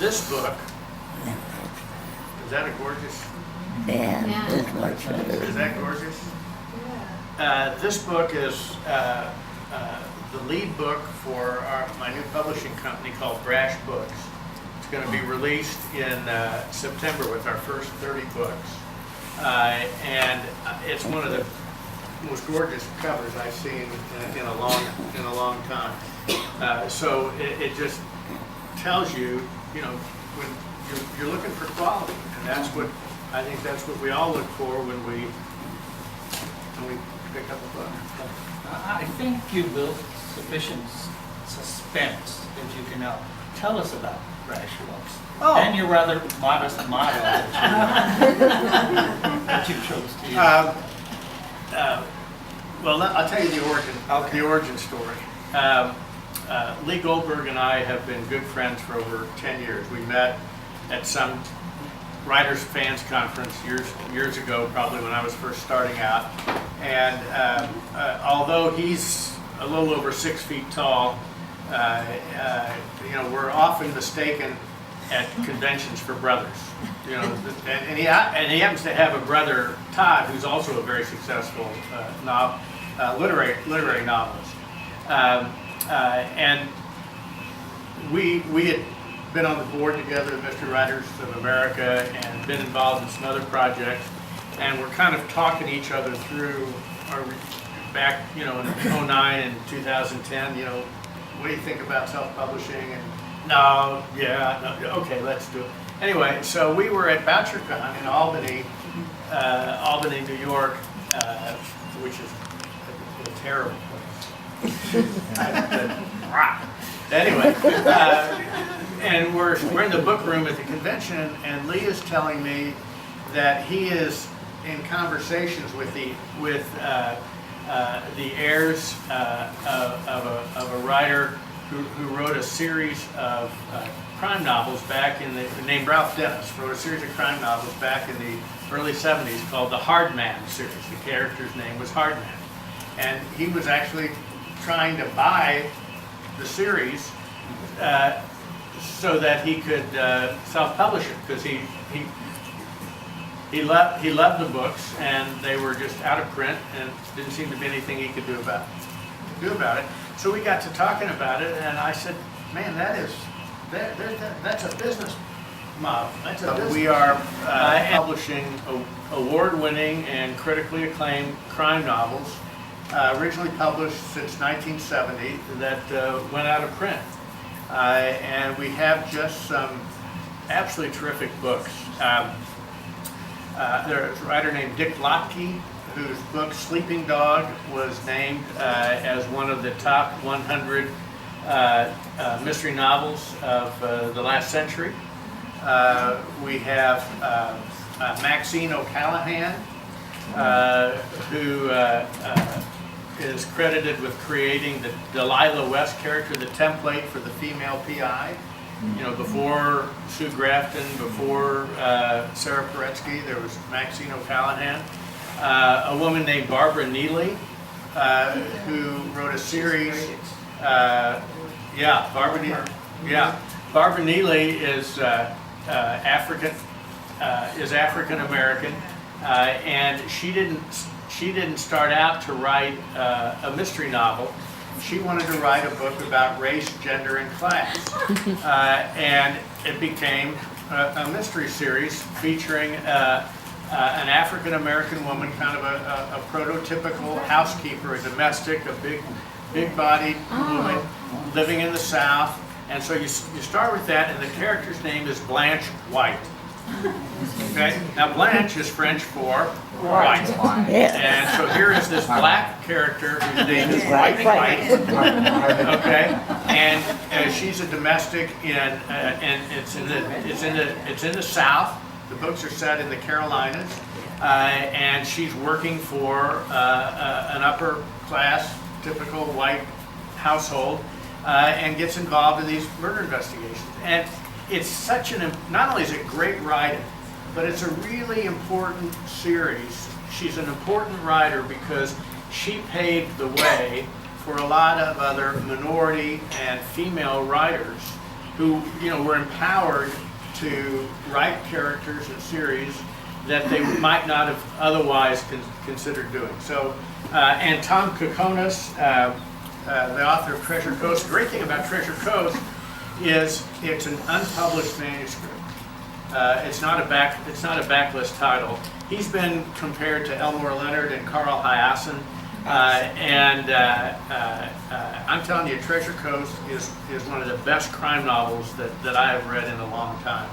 this book, is that a gorgeous? Yeah, it's much better. Is that gorgeous? This book is the lead book for my new publishing company called Brash Books. It's going to be released in September with our first 30 books. And it's one of the most gorgeous covers I've seen in a long time. So it just tells you, when you're looking for quality, and I think that's what we all look for when we pick up a book. I think you built sufficient suspense that you can now tell us about Brash Books. Oh. And your rather modest motto that you chose to use. Well, I'll tell you the origin, Okay. the origin story. Lee Goldberg and I have been good friends for over 10 years. We met at some Writers Fans Conference years ago, probably when I was first starting out. And although he's a little over 6 feet tall, we're often mistaken at conventions for brothers. And he happens to have a brother, Todd, who's also a very successful literary novelist. And we had been on the board together at Mystery Writers of America and been involved in some other projects, and we're kind of talking each other through our back, in 09 and 2010, what do you think about self-publishing? And no, okay, let's do it. Anyway, so we were at BoucherCon in Albany, New York, which is a terrible place. Anyway, and we're in the book room at the convention, and Lee is telling me that he is in conversations with the heirs of a writer who wrote a series of crime novels back named Ralph Dennis, wrote a series of crime novels back in the early 70s called the Hard Man series. The character's name was Hard Man. And he was actually trying to buy the series so that he could self-publish it, because he loved the books, and they were just out of print, and didn't seem to be anything he could do about it. So we got to talking about it, and I said, "Man, that's a business model. We are publishing award-winning and critically acclaimed crime novels, originally published since 1970, that went out of print, and we have just some absolutely terrific books." There's a writer named Dick Lotke, whose book Sleeping Dog was named as one of the top 100 mystery novels of the last century. We have Maxine O'Callaghan, who is credited with creating the Delilah West character, the template for the female PI. Before Sue Grafton, before Sarah Paretsky, there was Maxine O'Callaghan. A woman named Barbara Neely, who wrote a series. Barbara Neely is African American, and she didn't start out to write a mystery novel. She wanted to write a book about race, gender, and class, and it became a mystery series featuring an African-American woman, kind of a prototypical housekeeper, a domestic, a big-bodied woman living in the South. And so you start with that, and the character's name is Blanche White. Okay? Now Blanche is French for white. And so here is this black character whose name is White. Okay? And she's a domestic and it's in the South. The books are set in the Carolinas, and she's working for an upper class, typical white household, and gets involved in these murder investigations. And it's not only is it great writing, but it's a really important series. She's an important writer because she paved the way for a lot of other minority and female writers who, were empowered to write characters and series that they might not have otherwise considered doing. So, and Tom Kokonis, the author of Treasure Coast. The great thing about Treasure Coast is it's an unpublished manuscript. It's not a backlist title. He's been compared to Elmore Leonard and Carl Hyacin, and I'm telling you, Treasure Coast is one of the best crime novels that I have read in a long time.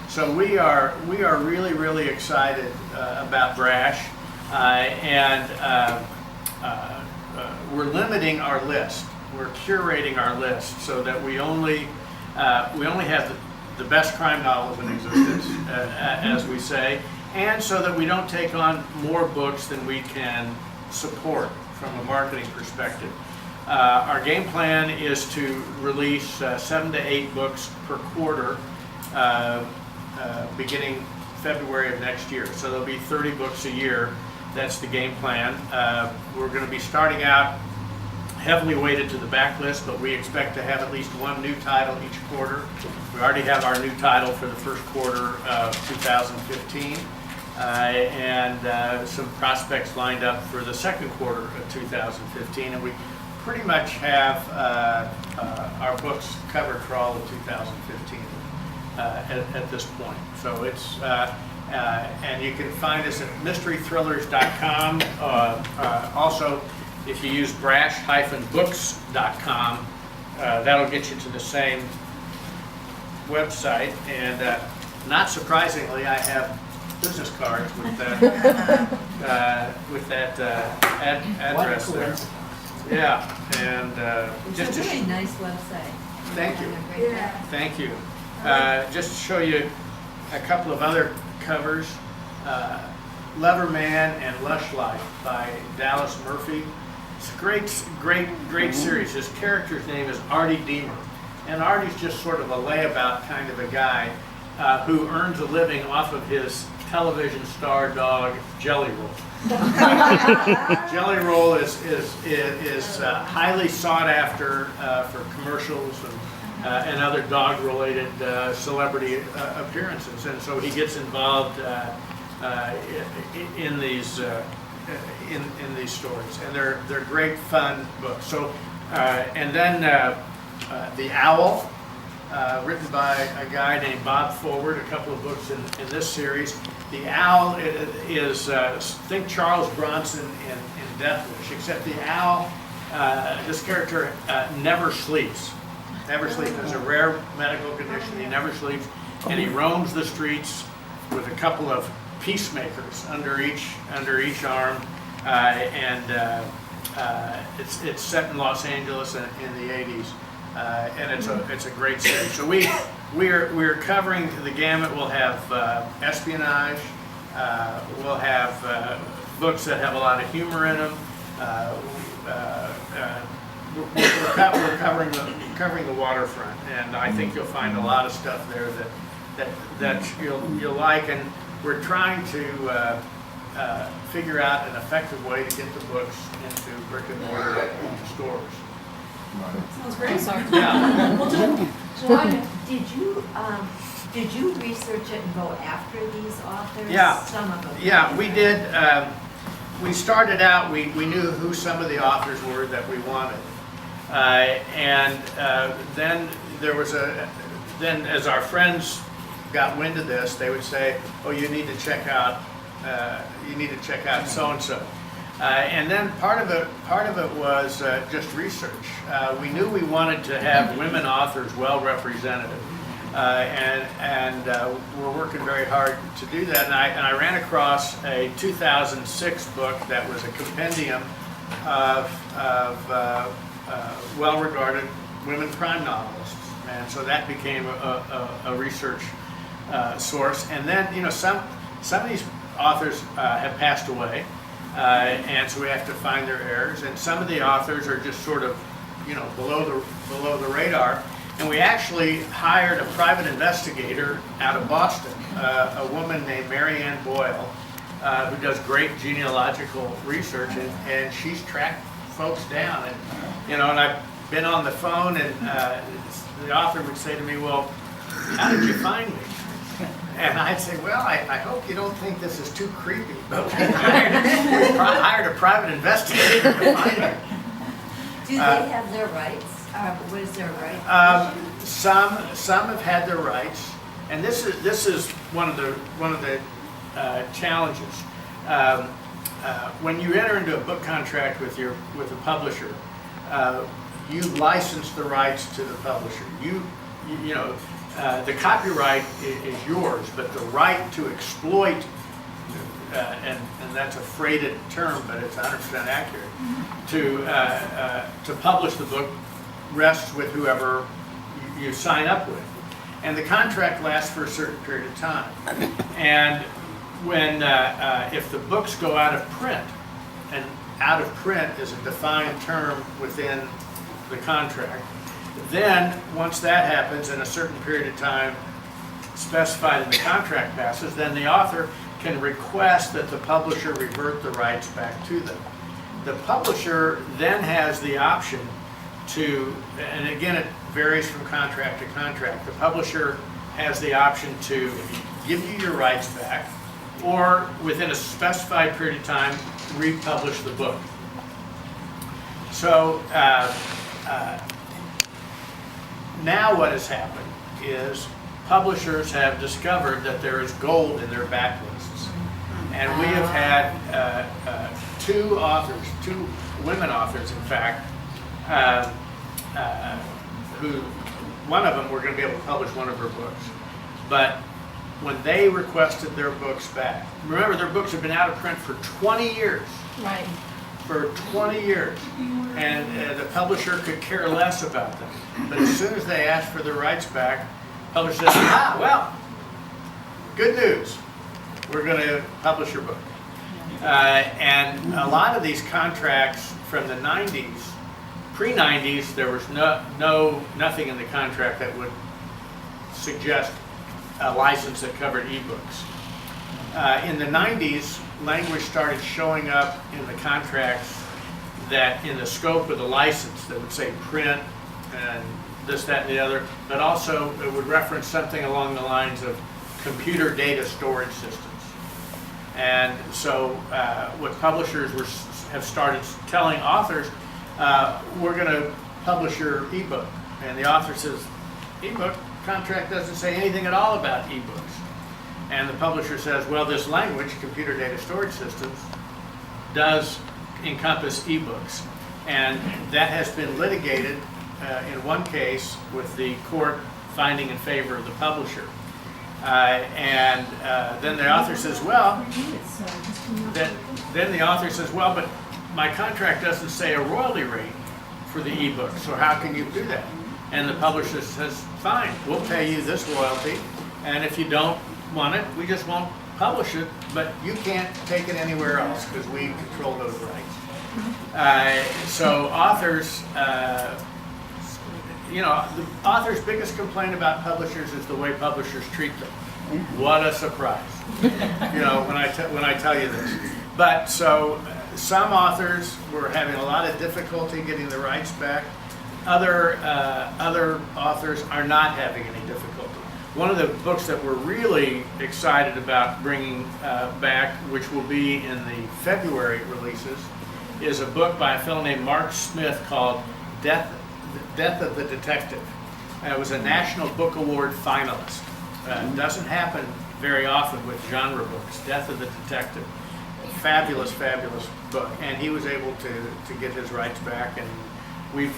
So we are really, really excited about Brash, and we're limiting our list. We're curating our list so that we only have the best crime novels in existence, as we say, and so that we don't take on more books than we can support from a marketing perspective. Our game plan is to release 7 to 8 books per quarter, beginning February of next year. So there'll be 30 books a year. That's the game plan. We're going to be starting out heavily weighted to the backlist, but we expect to have at least one new title each quarter. We already have our new title for the first quarter of 2015, and some prospects lined up for the second quarter of 2015, and we pretty much have our books covered for all of 2015 at this point. So it's and you can find us at mysterythrillers.com. Also, if you use brash-books.com, that'll get you to the same website. And not surprisingly, I have business cards with that address there. Yeah, and It's a really nice website. Thank you. Yeah. Thank you. Just to show you a couple of other covers, Leverman and Lush Life by Dallas Murphy. It's a great series. His character's name is Artie Deemer, and Artie's just sort of a layabout kind of a guy who earns a living off of his television star dog Jelly Roll. Jelly Roll is highly sought after for commercials and other dog-related celebrity appearances, and so he gets involved in these stories, and they're great fun books. So, and then The Owl, written by a guy named Bob Forward, a couple of books in this series. The Owl is think Charles Bronson in Death Wish, except the Owl, this character never sleeps. Never sleeps. It's a rare medical condition. He never sleeps, and he roams the streets with a couple of peacemakers under each arm, and it's set in Los Angeles in the 80s, and it's a great series. So we're covering the gamut. We'll have espionage. We'll have books that have a lot of humor in them. We're covering the waterfront, and I think you'll find a lot of stuff there that you'll like. And we're trying to figure out an effective way to get the books into brick and mortar stores. Sounds great. Yeah. Well, John, did you research it and go after these authors? Yeah. Some of them. Yeah, we did. We started out, we knew who some of the authors were that we wanted. And then there was then as our friends got wind of this, they would say, oh, you need to check out so-and-so. And then part of it was just research. We knew we wanted to have women authors well represented. And we're working very hard to do that. And I ran across a 2006 book that was a compendium of well-regarded women crime novelists, and so that became a research source. And then some of these authors have passed away, and so we have to find their heirs. And some of the authors are just sort of below the radar. And we actually hired a private investigator out of Boston, a woman named Mary Ann Boyle, who does great genealogical research, and she's tracked folks down. And been on the phone, and the author would say to me, well, how did you find me? And I'd say, well, I hope you don't think this is too creepy, but we hired a private investigator to find me. Do they have their rights? What is their right? Some have had their rights, and this is one of the challenges. When you enter into a book contract with a publisher, you license the rights to the publisher. The copyright is yours, but the right to exploit, and that's a freighted term, but it's 100% accurate, to publish the book rests with whoever you sign up with. And the contract lasts for a certain period of time. And when, if the books go out of print, and out of print is a defined term within the contract, then once that happens in a certain period of time specified in the contract passes, then the author can request that the publisher revert the rights back to them. The publisher then has the option to, and again it varies from contract to contract, the publisher has the option to give you your rights back, or within a specified period of time republish the book. So now what has happened is publishers have discovered that there is gold in their backlists. And we have had two women authors in fact, who, one of them, we're going to be able to publish one of her books. But when they requested their books back, remember their books have been out of print for 20 years. Right. For 20 years, and the publisher could care less about them. But as soon as they asked for their rights back, the publisher says, well, good news, we're going to publish your book. And a lot of these contracts from the 90s, pre-90s, there was nothing in the contract that would suggest a license that covered ebooks. In the 90s, language started showing up in the contracts that in the scope of the license that would say print and this, that, and the other, but also it would reference something along the lines of computer data storage systems. And so what publishers have started telling authors, we're going to publish your ebook. And the author says, ebook contract doesn't say anything at all about ebooks. And the publisher says, well, this language, computer data storage systems, does encompass ebooks. And that has been litigated in one case with the court finding in favor of the publisher. Then the author says, well, then the author says, well, but my contract doesn't say a royalty rate for the ebook, so how can you do that? And the publisher says, fine, we'll pay you this royalty, and if you don't want it, we just won't publish it, but you can't take it anywhere else because we control those rights. So authors, the author's biggest complaint about publishers is the way publishers treat them. What a surprise, when I tell you this. But so some authors were having a lot of difficulty getting the rights back. Other authors are not having any difficulty. One of the books that we're really excited about bringing back, which will be in the February releases, is a book by a fellow named Mark Smith called Death of the Detective. It was a National Book Award finalist. It doesn't happen very often with genre books. Death of the Detective. Fabulous, fabulous book. And he was able to get his rights back, and we've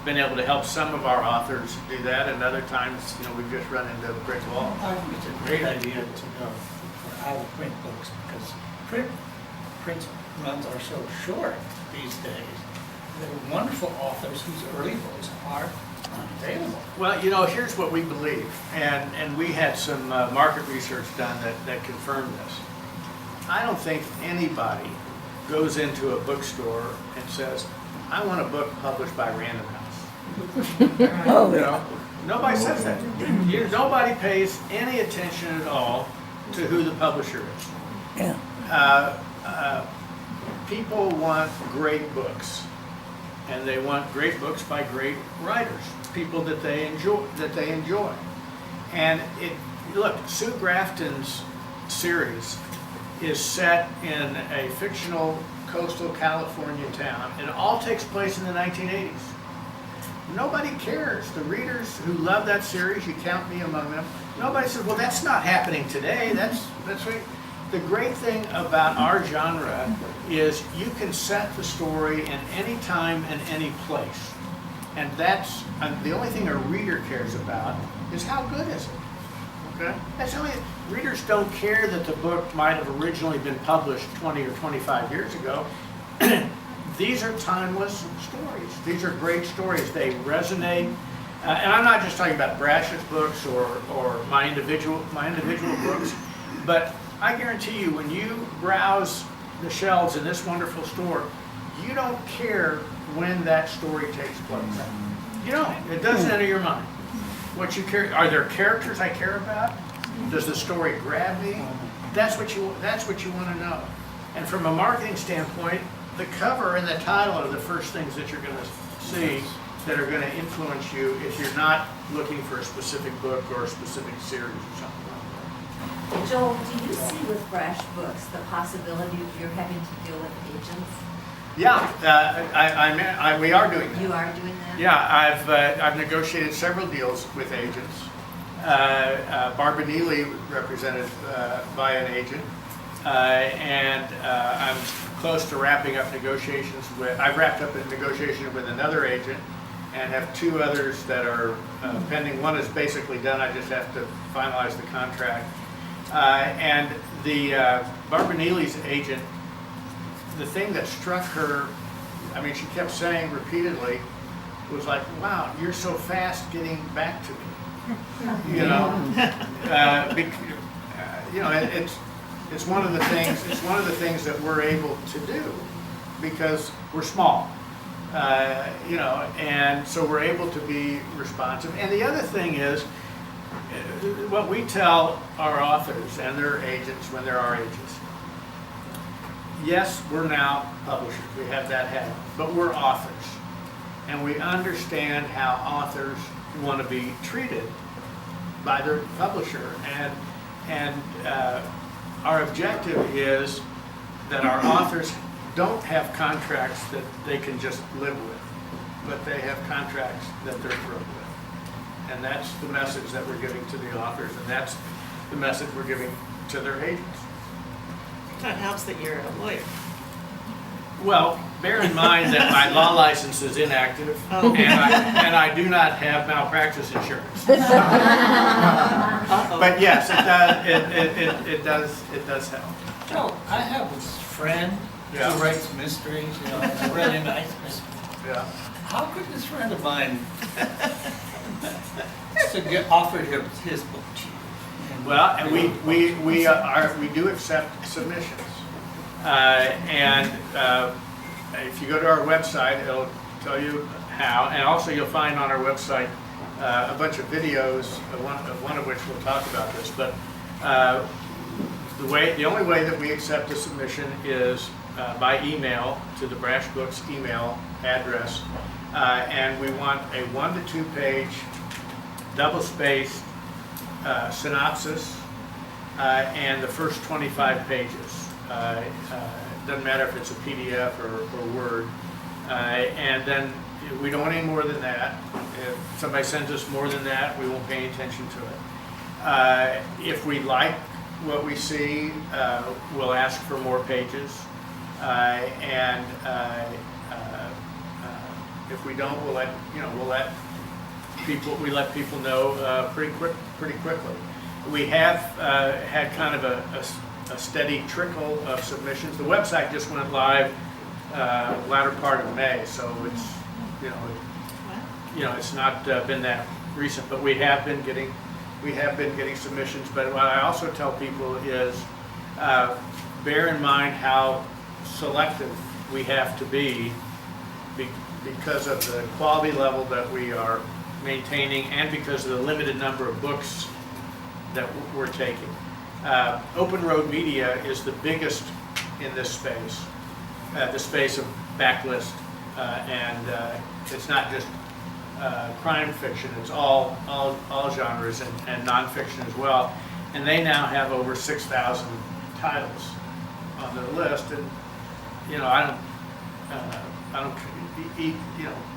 been able to help some of our authors do that, and other times, we've just run into a brick wall. I think it's a great idea for out-of-print books, because print runs are so short these days. There are wonderful authors whose early books are unavailable. Well, here's what we believe, and we had some market research done that confirmed this. I don't think anybody goes into a bookstore and says, I want a book published by Random House. Nobody says that. Nobody pays any attention at all to who the publisher is. Yeah. People want great books, and they want great books by great writers, people that they enjoy. And look, Sue Grafton's series is set in a fictional coastal California town. It all takes place in the 1980s. Nobody cares. The readers who love that series, you count me among them, nobody says, well, that's not happening today. That's right. The great thing about our genre is you can set the story in any time and any place. And that's the only thing a reader cares about is how good is it. Okay? That's the only, readers don't care that the book might have originally been published 20 or 25 years ago. These are timeless stories. These are great stories. They resonate. And I'm not just talking about Brash's books or my individual books, but I guarantee you, when you browse the shelves in this wonderful store, you don't care when that story takes place. You don't. It doesn't enter your mind. What you care, are there characters I care about? Does the story grab me? That's what you want to know. And from a marketing standpoint, the cover and the title are the first things that you're going to see that are going to influence you if you're not looking for a specific book or a specific series or something like that. Joel, do you see with Brash books the possibility of you're having to deal with agents? Yeah, we are doing that. You are doing that? Yeah, I've negotiated several deals with agents. Barbara Neely represented by an agent, and I'm close to wrapping up negotiations with. I've wrapped up a negotiation with another agent, and have two others that are pending. One is basically done. I just have to finalize the contract. And the Barbara Neely's agent, the thing that struck her, I mean, she kept saying repeatedly, was like, "Wow, you're so fast getting back to me." You know, it's one of the things. It's one of the things that we're able to do because we're small. And so we're able to be responsive. And the other thing is, what we tell our authors and their agents when they're our agents, yes, we're now publishers, we have that hat, but we're authors. And we understand how authors want to be treated by their publisher. And our objective is that our authors don't have contracts that they can just live with, but they have contracts that they're thrilled with. And that's the message that we're giving to the authors, and that's the message we're giving to their agents. That helps that you're a lawyer. Well, bear in mind that my law license is inactive, and I do not have malpractice insurance. But yes, it does help. Joe, I have this friend Yeah. who writes mysteries, it's a really nice mystery. Yeah. How could this friend of mine offer his book to you? Well, and we do accept submissions, and if you go to our website, it'll tell you how, and also you'll find on our website a bunch of videos, one of which we'll talk about this. But the only way that we accept a submission is by email to the Brash Books email address, and we want a 1 to 2 page double-spaced synopsis and the first 25 pages. Doesn't matter if it's a PDF or Word. And then we don't want any more than that. If somebody sends us more than that, we won't pay any attention to it. If we like what we see, we'll ask for more pages. And if we don't, we let people know pretty quickly. We have had kind of a steady trickle of submissions. The website just went live latter part of May, so it's it's not been that recent, but we have been getting submissions. But what I also tell people is bear in mind how selective we have to be because of the quality level that we are maintaining and because of the limited number of books that we're taking. Open Road Media is the biggest in this space, the space of backlist And it's not just crime fiction, it's all genres and nonfiction as well. And they now have over 6,000 titles on their list. And, you know, I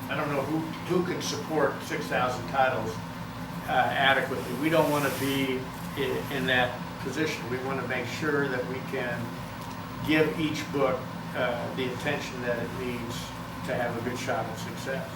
don't know who can support 6,000 titles adequately. We don't want to be in that position. We want to make sure that we can give each book the attention that it needs to have a good shot at success.